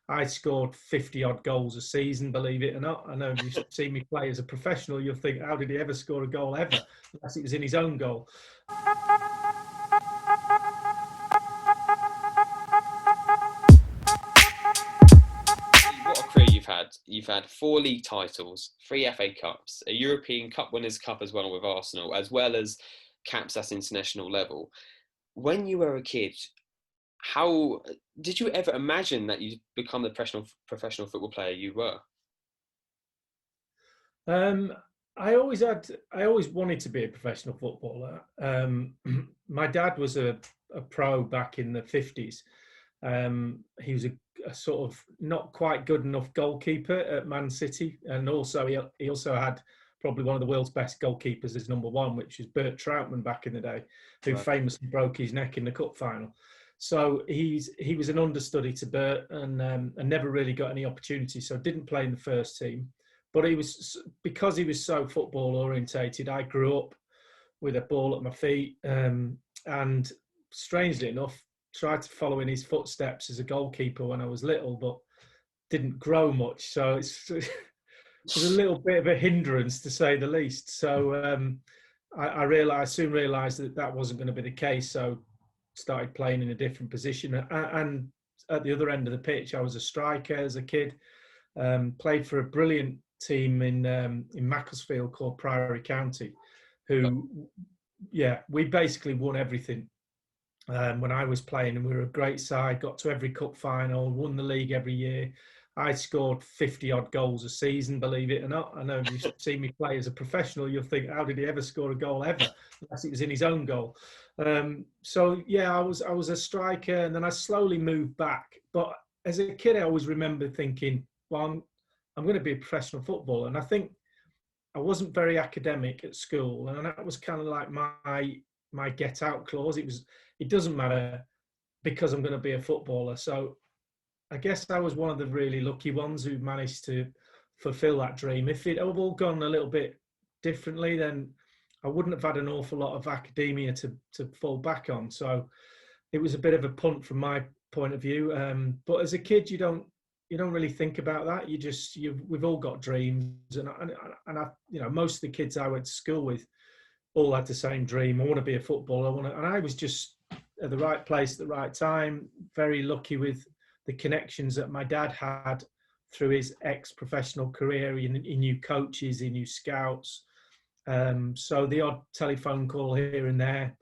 I scored 50 odd goals a season, believe it or not. I know if you see me play as a professional, you'll think, how did he ever score a goal ever? Unless it was in his own goal. What a career you've had. You've had 4 league titles, 3 FA Cups, a European Cup Winners' Cup as well with Arsenal, as well as caps at international level. When you were a kid, how did you ever imagine that you'd become the professional football player you were? Um, I always wanted to be a professional footballer. My dad was a pro back in the 50s. He was a sort of not quite good enough goalkeeper at Man City, and also he also had probably one of the world's best goalkeepers as number one, which is Bert Troutman back in the day, who Right. famously broke his neck in the cup final. So he was an understudy to Bert and never really got any opportunity. So didn't play in the first team, but he was because he was so football orientated. I grew up with a ball at my feet, and strangely enough, tried to follow in his footsteps as a goalkeeper when I was little, but didn't grow much. So it was a little bit of a hindrance, to say the least. So I soon realised that wasn't going to be the case. So started playing in a different position. And at the other end of the pitch, I was a striker as a kid. Played for a brilliant team in Macclesfield called Priory County, who, yeah, we basically won everything when I was playing, and we were a great side, got to every cup final, won the league every year. I scored 50 odd goals a season, believe it or not. I know if you see me play as a professional, you'll think, how did he ever score a goal ever? Unless it was in his own goal. So yeah, I was a striker, and then I slowly moved back. But as a kid, I always remember thinking, well, I'm going to be a professional footballer. And I think I wasn't very academic at school, and that was kind of like my get out clause. It doesn't matter because I'm going to be a footballer. So I guess I was one of the really lucky ones who managed to fulfill that dream. If it had all gone a little bit differently, then I wouldn't have had an awful lot of academia to fall back on. So it was a bit of a punt from my point of view. But as a kid, you don't really think about that. We've all got dreams, and I, most of the kids I went to school with all had the same dream. I want to be a footballer. And I was just at the right place at the right time. Very lucky with the connections that my dad had through his ex-professional career. He knew coaches, he knew scouts. So the odd telephone call here and there.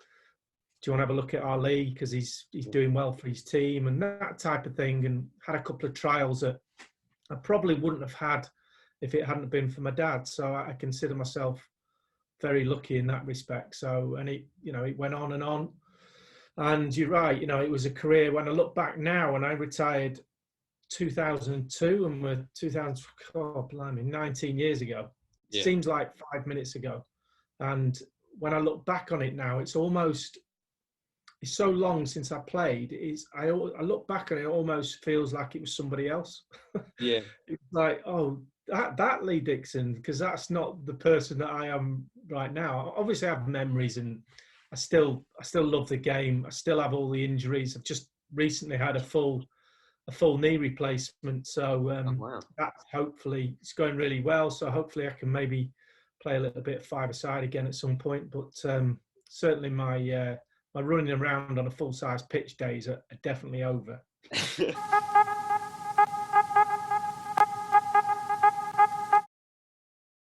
Do you want to have a look at our league because he's doing well for his team and that type of thing? And had a couple of trials that I probably wouldn't have had if it hadn't been for my dad. So I consider myself very lucky in that respect. So, and it went on and on. And you're right, it was a career. When I look back now, and I retired 2002, and we're 2000, oh, blimey, 19 years ago. It Yeah. seems like 5 minutes ago. And when I look back on it now, it's so long since I played. I look back and it almost feels like it was somebody else. Yeah. It's like, oh, that Lee Dixon, because that's not the person that I am right now. Obviously, I have memories, and I still love the game. I still have all the injuries. I've just recently had a full knee replacement, so Oh, wow. that's hopefully it's going really well. So hopefully, I can maybe play a little bit of five-a-side again at some point. But certainly, my running around on a full-size pitch days are definitely over.